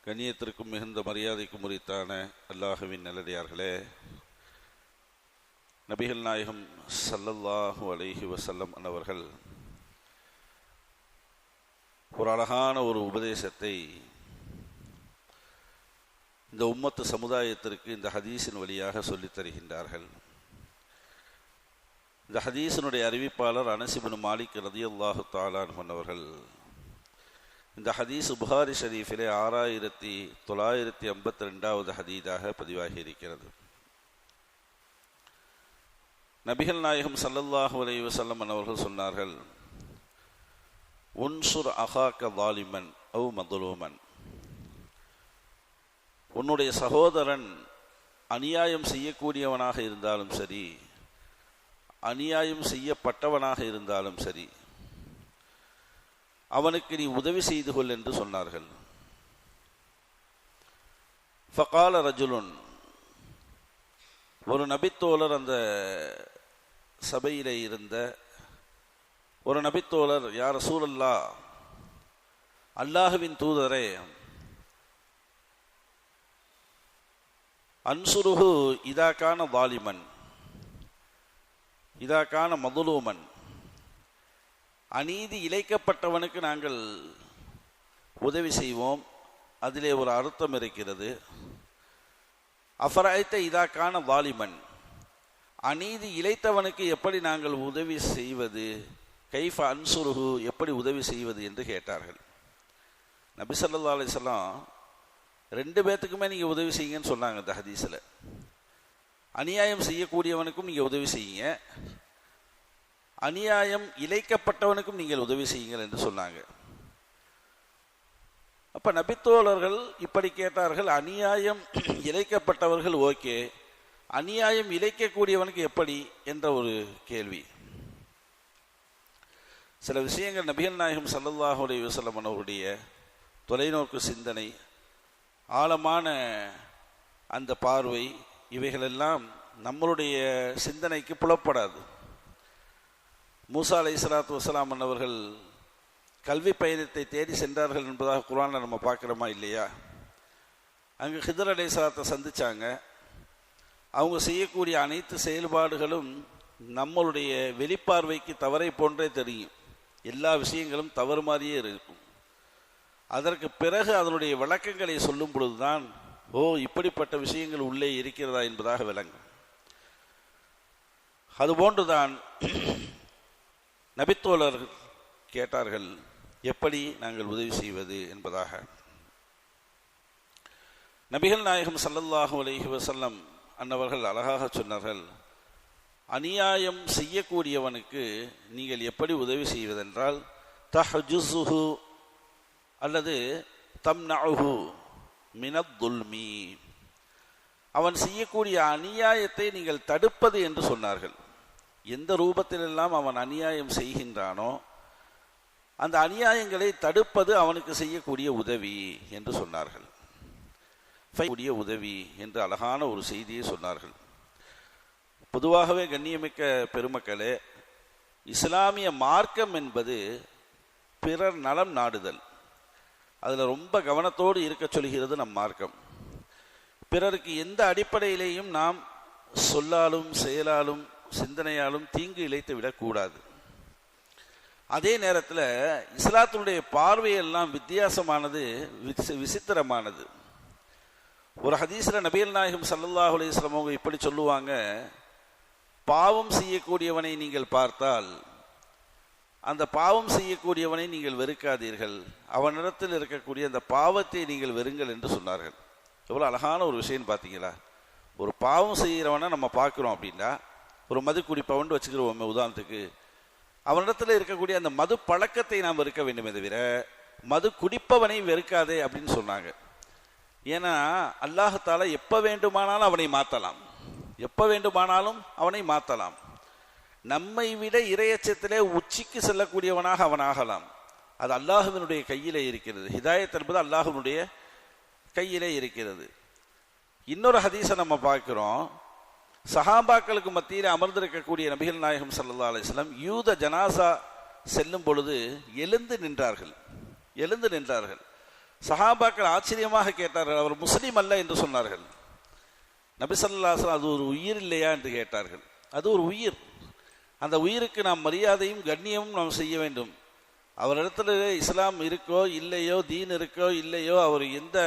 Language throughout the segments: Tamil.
கண்ணியத்திற்கும் மிகுந்த மரியாதைக்கும் உரித்தான அல்லாஹுவின் நல்லடியார்களே, நபிகள் நாயகம் ஸல்லல்லாஹு அலைஹி வஸல்லம் அவர்கள் ஒரு அழகான ஒரு உபதேசத்தை இந்த உம்மத்து சமுதாயத்திற்கு இந்த ஹதீஸின் வழியாக சொல்லித் தருகின்றார்கள். இந்த ஹதீஸினுடைய அறிவிப்பாளர் அனஸ் இப்னு மாலிக் ரலியல்லாஹு தஆலா அன்ஹு அவர்கள். இந்த ஹதீஸ் புகாரி ஷரீஃபிலே 6952வது ஹதீஸாக பதிவாகி இருக்கிறது. நபிகள் நாயகம் ஸல்லல்லாஹு அலைஹி வஸல்லம் அவர்கள் சொன்னார்கள், உன்சுர் அஹாக்க வாலிமன் அவ் மதுலூமன். உன்னுடைய சகோதரன் அநியாயம் செய்யக்கூடியவனாக இருந்தாலும் சரி, அநியாயம் செய்யப்பட்டவனாக இருந்தாலும் சரி, அவனுக்கு நீ உதவி செய்து கொள் என்று சொன்னார்கள். ஃபகால ரஜுலுன், ஒரு நபித்தோழர், அந்த சபையிலே இருந்த ஒரு நபித்தோழர், யா ரசூலல்லாஹ், அல்லாஹுவின் தூதரே, அன்சுருஹு இதா கான வாலிமன் இதா கான மதுலூமன். அநீதி இழைக்கப்பட்டவனுக்கு நாங்கள் உதவி செய்வோம், அதிலே ஒரு அர்த்தம் இருக்கிறது. அஃபரைத்த இதா கான வாலிமன், அநீதி இழைத்தவனுக்கு எப்படி நாங்கள் உதவி செய்வது, கைஃப அன்சுருஹு, எப்படி உதவி செய்வது என்று கேட்டார்கள். நபி ஸல்லல்லாஹு அலைஹி வஸல்லம் ரெண்டு பேர்த்துக்குமே நீங்கள் உதவி செய்யுங்கன்னு சொன்னாங்க. இந்த ஹதீஸில் அநியாயம் செய்யக்கூடியவனுக்கும் நீங்கள் உதவி செய்யுங்க, அநியாயம் இழைக்கப்பட்டவனுக்கும் நீங்கள் உதவி செய்யுங்கள் என்று சொன்னாங்க. அப்ப நபித்தோழர்கள் இப்படி கேட்டார்கள், அநியாயம் இழைக்கப்பட்டவர்கள் ஓகே, அநியாயம் இழைக்கக்கூடியவனுக்கு எப்படி என்ற ஒரு கேள்வி. சில விஷயங்கள் நபிகள் நாயகம் ஸல்லல்லாஹு அலைஹி வஸல்லம் அவருடைய தொலைநோக்கு சிந்தனை, ஆழமான அந்த பார்வை, இவைகளெல்லாம் நம்மளுடைய சிந்தனைக்கு புலப்படாது. மூசா அலைஹிஸ்ஸலாத்து வஸ்ஸலாம் அவர்கள் கல்வி பயணத்தை தேடி சென்றார்கள் என்பதாக குர்ஆனில் நம்ம பார்க்குறோமா இல்லையா? அங்கே ஹிதர் அலைஹிஸ்ஸலாத்தை சந்திச்சாங்க. அவங்க செய்யக்கூடிய அனைத்து செயல்பாடுகளும் நம்மளுடைய வெளிப்பார்வைக்கு தவறை போன்றே தெரியும். எல்லா விஷயங்களும் தவறு மாதிரியே இருக்கும். அதற்கு பிறகு அதனுடைய விளக்கங்களை சொல்லும் பொழுதுதான், ஓ, இப்படிப்பட்ட விஷயங்கள் உள்ளே இருக்கிறதா என்பதாக விளங்கும். அதுபோன்றுதான் நபித்தோழர்கள் கேட்டார்கள், எப்படி நாங்கள் உதவி செய்வது என்பதாக. நபிகள் நாயகம் ஸல்லல்லாஹு அலைஹி வஸல்லம் அன்னவர்கள் அழகாக சொன்னார்கள், அநியாயம் செய்யக்கூடியவனுக்கு நீங்கள் எப்படி உதவி செய்வதென்றால், தஹ்ஜுஸுஹு அல்லது தம்னஉஹு மினத்துல்மி, அவன் செய்யக்கூடிய அநியாயத்தை நீங்கள் தடுப்பது என்று சொன்னார்கள். எந்த ரூபத்திலெல்லாம் அவன் அநியாயம் செய்கின்றானோ அந்த அநியாயங்களை தடுப்பது அவனுக்கு செய்யக்கூடிய உதவி என்று சொன்னார்கள். உதவி என்று அழகான ஒரு செய்தியை சொன்னார்கள். பொதுவாகவே கண்ணியமிக்க பெருமக்களே, இஸ்லாமிய மார்க்கம் என்பது பிறர் நலம் நாடுதல், அதில் ரொம்ப கவனத்தோடு இருக்க சொல்கிறது நம் மார்க்கம். பிறருக்கு எந்த அடிப்படையிலேயும் நாம் சொல்லாலும் செயலாலும் சிந்தனையாலும் தீங்கு இழைத்து விடக்கூடாது. அதே நேரத்தில் இஸ்லாத்தினுடைய பார்வையெல்லாம் வித்தியாசமானது, விசித்திரமானது. ஒரு ஹதீஸில் நபிகள் நாயகம் ஸல்லல்லாஹு அலைஹி வஸல்லம் அவங்க இப்படி சொல்லுவாங்க, பாவம் செய்யக்கூடியவனை நீங்கள் பார்த்தால் அந்த பாவம் செய்யக்கூடியவனை நீங்கள் வெறுக்காதீர்கள், அவனிடத்தில் இருக்கக்கூடிய அந்த பாவத்தை நீங்கள் வெறுங்கள் என்று சொன்னார்கள். எவ்வளோ அழகான ஒரு விஷயம் பார்த்தீங்களா? ஒரு பாவம் செய்கிறவனை நம்ம பார்க்குறோம் அப்படின்னா, ஒரு மது குடிப்பவன் வச்சுக்கிறோம் உதாரணத்துக்கு, அவனிடத்தில் இருக்கக்கூடிய அந்த மது பழக்கத்தை நாம் வெறுக்க வேண்டுமே தவிர மது குடிப்பவனை வெறுக்காதே அப்படின்னு சொன்னாங்க. ஏன்னா அல்லாஹ் தஆலா எப்போ வேண்டுமானாலும் அவனை மாற்றலாம், எப்போ வேண்டுமானாலும் அவனை மாற்றலாம். நம்மை விட இறையச்சத்திலே உச்சிக்கு செல்லக்கூடியவனாக அவன் ஆகலாம். அது அல்லாஹுவினுடைய கையிலே இருக்கிறது. ஹிதாயத் என்பது அல்லாஹுவினுடைய கையிலே இருக்கிறது. இன்னொரு ஹதீஸை நம்ம பார்க்கிறோம், சஹாபாக்களுக்கு மத்தியில் அமர்ந்திருக்கக்கூடிய நபிகள் நாயகம் ஸல்லல்லாஹு அலைஹி வஸல்லம் யூத ஜனாசா செல்லும் பொழுது எழுந்து நின்றார்கள். சஹாபாக்கள் ஆச்சரியமாக கேட்டார்கள், அவர் முஸ்லீம் அல்ல என்று சொன்னார்கள். நபி ஸல்லல்லாஹு அலைஹி வஸல்லம் அது ஒரு உயிர் இல்லையா என்று கேட்டார்கள். அது ஒரு உயிர், அந்த உயிருக்கு நாம் மரியாதையும் கண்ணியமும் நாம் செய்ய வேண்டும். அவரிடத்துல இஸ்லாம் இருக்கோ இல்லையோ, தீன் இருக்கோ இல்லையோ, அவர் எந்த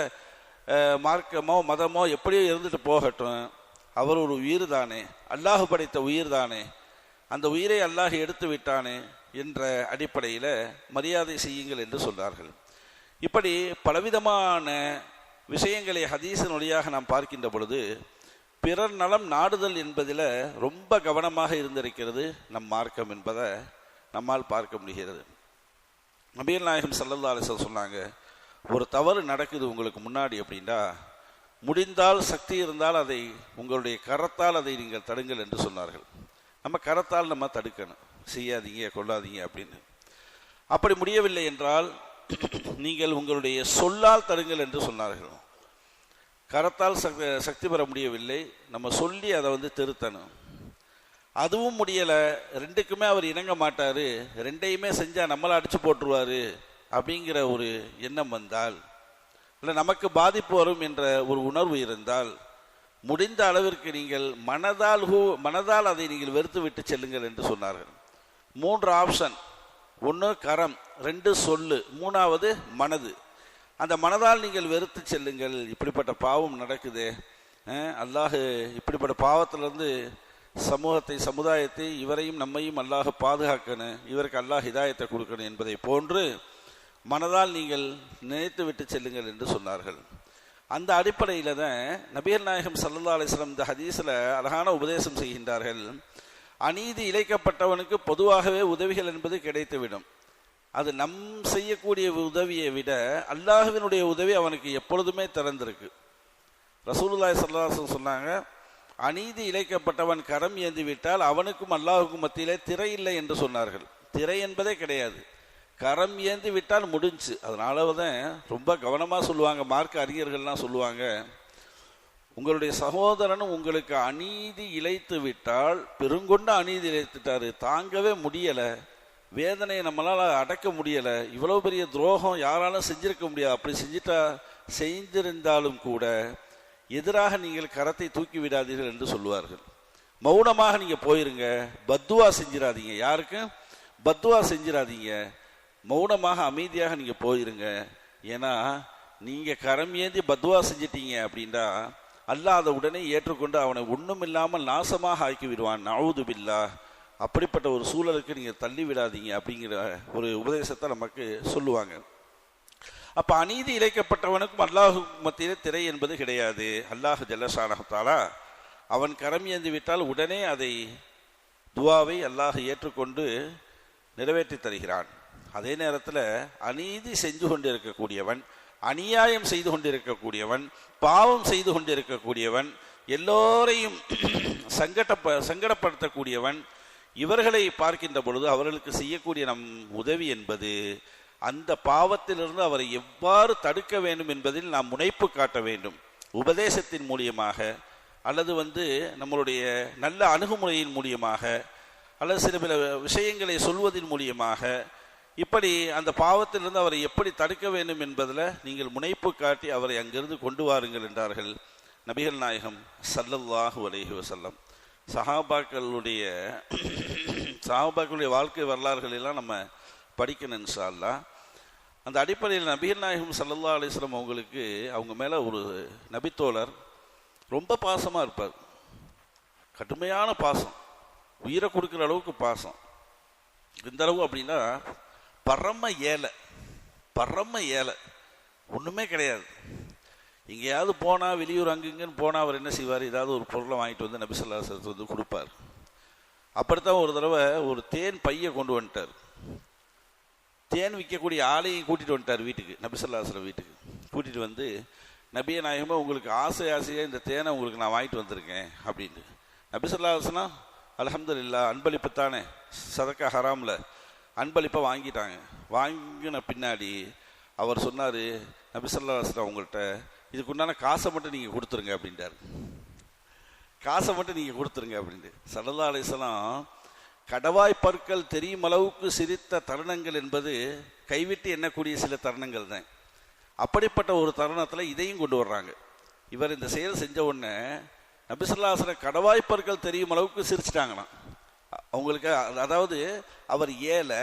மார்க்கமோ மதமோ எப்படியோ இருந்துட்டு போகட்டும், அவர் ஒரு உயிர் தானே, அல்லாஹ் படைத்த உயிர் தானே, அந்த உயிரை அல்லாஹ் எடுத்து விட்டானே என்ற அடிப்படையில் மரியாதை செய்யுங்கள் என்று சொன்னார்கள். இப்படி பலவிதமான விஷயங்களை ஹதீஸின் வழியாக நாம் பார்க்கின்ற பொழுது பிறர் நலம் நாடுதல் என்பதில் ரொம்ப கவனமாக இருந்திருக்கிறது நம் மார்க்கம் என்பதை நம்மால் பார்க்க முடிகிறது. நபிகள் நாயகம் ஸல்லல்லாஹு அலைஹி வஸல்லம் சொன்னாங்க, ஒரு தவறு நடக்குது உங்களுக்கு முன்னாடி அப்படின்னா, முடிந்தால் சக்தி இருந்தால் அதை உங்களுடைய கரத்தால் அதை நீங்கள் தடுங்கள் என்று சொன்னார்கள். நம்ம கரத்தால் நம்ம தடுக்கணும், செய்யாதீங்க கொள்ளாதீங்க அப்படின்னு. அப்படி முடியவில்லை என்றால் நீங்கள் உங்களுடைய சொல்லால் தடுங்கள் என்று சொன்னார்கள். கரத்தால் சக்தி பெற முடியவில்லை, நம்ம சொல்லி அதை திருத்தணும். அதுவும் முடியலை, ரெண்டுக்குமே அவர் இணங்க மாட்டார், ரெண்டையுமே செஞ்சால் நம்மளை அடித்து போட்டுருவார் அப்படிங்கிற ஒரு எண்ணம் வந்தால், இல்லை நமக்கு பாதிப்பு வரும் என்ற ஒரு உணர்வு இருந்தால், முடிந்த அளவிற்கு நீங்கள் மனதால் அதை நீங்கள் வெறுத்து விட்டு செல்லுங்கள் என்று சொன்னார்கள். 3 ஆப்ஷன், 1 கரம், 2 சொல்லு, 3வது மனது. அந்த மனதால் நீங்கள் வெறுத்து செல்லுங்கள். இப்படிப்பட்ட பாவம் நடக்குது, அல்லாஹ் இப்படிப்பட்ட பாவத்திலிருந்து சமூகத்தை சமுதாயத்தை இவரையும் நம்மையும் அல்லாஹ் பாதுகாக்கணும், இவருக்கு அல்லாஹ் ஹிதாயத்தை கொடுக்கணும் என்பதை போன்று மனதால் நீங்கள் நினைத்து விட்டு செல்லுங்கள் என்று சொன்னார்கள். அந்த அடிப்படையில் தான் நபிகள் நாயகம் ஸல்லல்லாஹு அலைஹி வஸல்லம் இந்த ஹதீஸில் அழகான உபதேசம் செய்கின்றார்கள். அநீதி இழைக்கப்பட்டவனுக்கு பொதுவாகவே உதவிகள் என்பது கிடைத்துவிடும். அது நம் செய்யக்கூடிய உதவியை விட அல்லாஹ்வினுடைய உதவி அவனுக்கு எப்பொழுதுமே திறந்திருக்கு. ரசூலுல்லாஹி ஸல்லல்லாஹு அலைஹி வஸல்லம் சொன்னாங்க, அநீதி இழைக்கப்பட்டவன் கரம் ஏந்தி விட்டால் அவனுக்கும் அல்லாஹுக்கும் மத்தியிலே திரை இல்லை என்று சொன்னார்கள். திரை என்பதே கிடையாது, கரம் ஏந்தி விட்டால் முடிஞ்சு. அதனால தான் ரொம்ப கவனமாக சொல்லுவாங்க, மார்க்க அறிஞர்கள்லாம் சொல்லுவாங்க, உங்களுடைய சகோதரனும் உங்களுக்கு அநீதி இழைத்து விட்டால், பெருங்கொண்ட அநீதி இழைத்துட்டாரு, தாங்கவே முடியலை, வேதனையை நம்மளால் அடக்க முடியலை, இவ்வளோ பெரிய துரோகம் யாராலும் செஞ்சிருக்க முடியாது, அப்படி செஞ்சிருந்தாலும் கூட எதிராக நீங்கள் கரத்தை தூக்கி விடாதீர்கள் என்று சொல்லுவார்கள். மௌனமாக நீங்கள் போயிருங்க, பத்துவா செஞ்சிடாதீங்க, யாருக்கும் பத்துவா செஞ்சிடாதீங்க, மௌனமாக அமைதியாக நீங்கள் போயிருங்க. ஏன்னா நீங்கள் கரம் ஏந்தி பத்துவா செஞ்சிட்டீங்க அப்படின்னா அல்லாஹ் அதை உடனே ஏற்றுக்கொண்டு அவனை ஒன்றும் இல்லாமல் நாசமாக ஆக்கி விடுவான். நஊது பில்லாஹ். அப்படிப்பட்ட ஒரு சூழலுக்கு நீங்கள் தள்ளி விடாதீங்க அப்படிங்கிற ஒரு உபதேசத்தை நமக்கு சொல்லுவாங்க. அப்போ அநீதி இழைக்கப்பட்டவனுக்கும் அல்லாஹ் மத்தியிலே திரை என்பது கிடையாது. அல்லாஹ் ஜல்லஷானஹு தஆலா அவன் கரம் ஏந்தி விட்டால் உடனே அதை துவாவை அல்லாஹ் ஏற்றுக்கொண்டு நிறைவேற்றி தருகிறான். அதே நேரத்தில் அநீதி செஞ்சு கொண்டிருக்கக்கூடியவன், அநியாயம் செய்து கொண்டிருக்கக்கூடியவன், பாவம் செய்து கொண்டிருக்கக்கூடியவன், எல்லோரையும் சங்கடப்படுத்தக்கூடியவன், இவர்களை பார்க்கின்ற பொழுது அவர்களுக்கு செய்யக்கூடிய நம் உதவி என்பது அந்த பாவத்திலிருந்து அவரை எவ்வாறு தடுக்க வேண்டும் என்பதில் நாம் முனைப்பு காட்ட வேண்டும். உபதேசத்தின் மூலியமாக அல்லது நம்மளுடைய நல்ல அணுகுமுறையின் மூலியமாக அல்லது சில பல விஷயங்களை சொல்வதன் மூலியமாக இப்படி அந்த பாவத்திலிருந்து அவரை எப்படி தடுக்க வேண்டும் என்பதில் நீங்கள் முனைப்பு காட்டி அவரை அங்கிருந்து கொண்டு வாருங்கள் என்றார்கள் நபிகள் நாயகம் ஸல்லல்லாஹு அலைஹி வஸல்லம். சஹாபாக்களுடைய வாழ்க்கை வரலாறுகள் எல்லாம் நம்ம படிக்கணும் இன்ஷா அல்லாஹ். அந்த அடிப்படையில் நபிகள் நாயகம் ஸல்லல்லாஹு அலைஹி வஸல்லம் அவங்களுக்கு அவங்க மேலே ஒரு நபித்தோழர் ரொம்ப பாசமாக இருப்பார். கடுமையான பாசம், உயிரை கொடுக்குற அளவுக்கு பாசம். இந்த அளவு அப்படின்னா பரம ஏழை, ஒன்றுமே கிடையாது. எங்கேயாவது போனால் வெளியூர் அங்குங்கன்னு போனால் அவர் என்ன செய்வார், ஏதாவது ஒரு பொருளை வாங்கிட்டு நபி ஸல்லல்லாஹு அலைஹி வஸல்லம் கொடுப்பார். அப்படித்தான் ஒரு தடவை ஒரு தேன் பையை கொண்டு வந்துட்டார். தேன் விற்கக்கூடிய ஆளையும் கூட்டிகிட்டு வந்துட்டார் வீட்டுக்கு, நபி ஸல்லல்லாஹு அலைஹி வஸல்லம் வீட்டுக்கு கூட்டிகிட்டு நபியே நாயகமே உங்களுக்கு ஆசையாக இந்த தேனை உங்களுக்கு நான் வாங்கிட்டு வந்திருக்கேன் அப்படின்னு. நபி ஸல்லல்லாஹு அலைஹி வஸல்லம் அல்ஹம்துலில்லாஹ், அன்பளிப்பு தானே, சதக்கா ஹராமில் அன்பளிப்பை வாங்கிட்டாங்க. வாங்கின பின்னாடி அவர் சொன்னார், நபி ஸல்லல்லாஹு அலைஹி வஸல்லம் உங்கள்கிட்ட இதுக்குண்டான காசை மட்டும் நீங்கள் கொடுத்துருங்க அப்படின்ட்டார். காசை மட்டும் நீங்கள் கொடுத்துருங்க அப்படின்ட்டு. ஸல்லல்லாஹு அலைஹி வஸல்லம் கடவாய் பற்கள் தெரியும் அளவுக்கு சிரித்த தருணங்கள் என்பது கைவிட்டு எண்ணக்கூடிய சில தருணங்கள் தான். அப்படிப்பட்ட ஒரு தருணத்தில் இதையும் கொண்டு வர்றாங்க. இவர் இந்த செயல் செஞ்ச உடனே நபி ஸல்லல்லாஹு அலைஹி வஸல்லம் கடவாய்ப்பற்கள் தெரியும் அளவுக்கு சிரிச்சிட்டாங்களாம். அவங்களுக்கு அதாவது அவர் ஏழை,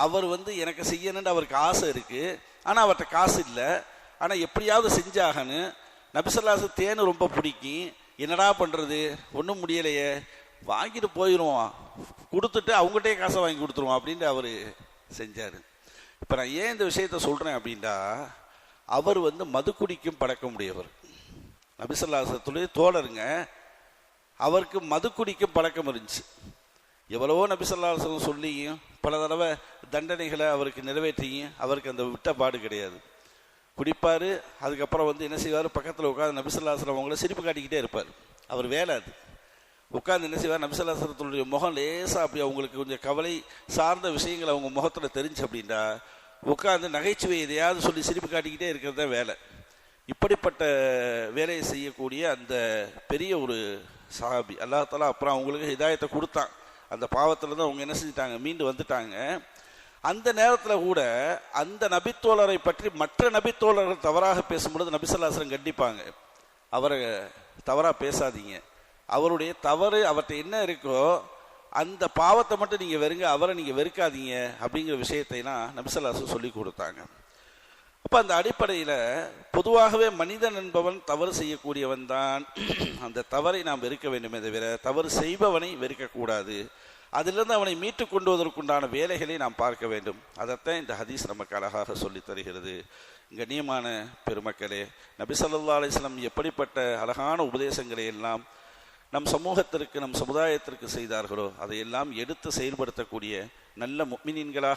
அவர் எனக்கு செய்யணுன்னு அவருக்கு ஆசை இருக்குது, ஆனால் அவர்கிட்ட காசு இல்லை, ஆனால் எப்படியாவது செஞ்சாகன்னு. நபி ஸல்லல்லாஹு அலைஹி வஸல்லம் தேன் ரொம்ப பிடிக்கும், என்னடா பண்ணுறது, ஒன்றும் முடியலையே, வாங்கிட்டு போயிடுவோம், கொடுத்துட்டு அவங்ககிட்டே காசை வாங்கி கொடுத்துருவோம் அப்படின்ட்டு அவர் செஞ்சார். இப்போ நான் ஏன் இந்த விஷயத்த சொல்கிறேன் அப்படின்னா, அவர் மது குடிக்கும் பழக்கம் உடையவர், நபி ஸல்லல்லாஹு அலைஹி வஸல்லம் தோழருங்க. அவருக்கு மது குடிக்கும் பழக்கம் இருந்துச்சு. எவ்வளவோ நபி ஸல்லல்லாஹு அலைஹி வஸல்லம் சொல்லியும் பல தடவை தண்டனைகளை அவருக்கு நிறைவேற்றியும் அவருக்கு அந்த விட்ட பாடு கிடையாது. குடிப்பார், அதுக்கப்புறம் என்ன செய்வார், பக்கத்தில் உட்காந்து நபி ஸல்லல்லாஹு அலைஹி வஸல்லம் அவங்கள சிரிப்பு காட்டிக்கிட்டே இருப்பார். அவர் வேலை அது. உட்காந்து என்ன செய்வார், நபி ஸல்லல்லாஹு அலைஹி வஸல்லத்துடைய முகம் லேசாக அப்படி அவங்களுக்கு கொஞ்சம் கவலை சார்ந்த விஷயங்கள் அவங்க முகத்தில் தெரிஞ்சு அப்படின்னா உட்காந்து நகைச்சுவை எதையாவது சொல்லி சிரிப்பு காட்டிக்கிட்டே இருக்கிறது தான் வேலை. இப்படிப்பட்ட வேலையை செய்யக்கூடிய அந்த பெரிய ஒரு சஹாபி அல்லாஹ் தஆலா அப்புறம் அவங்களுக்கு ஹிதாயத்தை கொடுத்தான். அந்த பாவத்திலேருந்து அவங்க என்ன செஞ்சிட்டாங்க, மீண்டு வந்துட்டாங்க. அந்த நேரத்தில் கூட அந்த நபித்தோழரை பற்றி மற்ற நபித்தோழர்கள் தவறாக பேசும்பொழுது நபி ஸல்லல்லாஹு அலைஹி வஸல்லம் கண்டிப்பாங்க, அவரை தவறாக பேசாதீங்க, அவருடைய தவறு அவர்கிட்ட என்ன இருக்கோ அந்த பாவத்தை மட்டும் நீங்கள் வெறுங்க, அவரை நீங்கள் வெறுக்காதீங்க அப்படிங்கிற விஷயத்தைலாம் நபி ஸல்லல்லாஹு அலைஹி வஸல்லம் சொல்லி கொடுத்தாங்க. அப்போ அந்த அடிப்படையில் பொதுவாகவே மனிதன் என்பவன் தவறு செய்யக்கூடியவன் தான். அந்த தவறை நாம் வெறுக்க வேண்டுமே தவிர தவறு செய்பவனை வெறுக்கக்கூடாது. அதிலிருந்து அவனை மீட்டு கொண்டு வருவதற்குண்டான வேலைகளை நாம் பார்க்க வேண்டும். அதைத்தான் இந்த ஹதீஸ் நமக்கு அழகாக சொல்லி தருகிறது. கண்ணியமான பெருமக்களே, நபி ஸல்லல்லாஹு அலைஹி வஸல்லம் எப்படிப்பட்ட அழகான உபதேசங்களை எல்லாம் நம் சமூகத்திற்கு நம் சமுதாயத்திற்கு செய்தார்களோ அதையெல்லாம் எடுத்து செயல்படுத்தக்கூடிய நல்ல முஃமினீன்களாக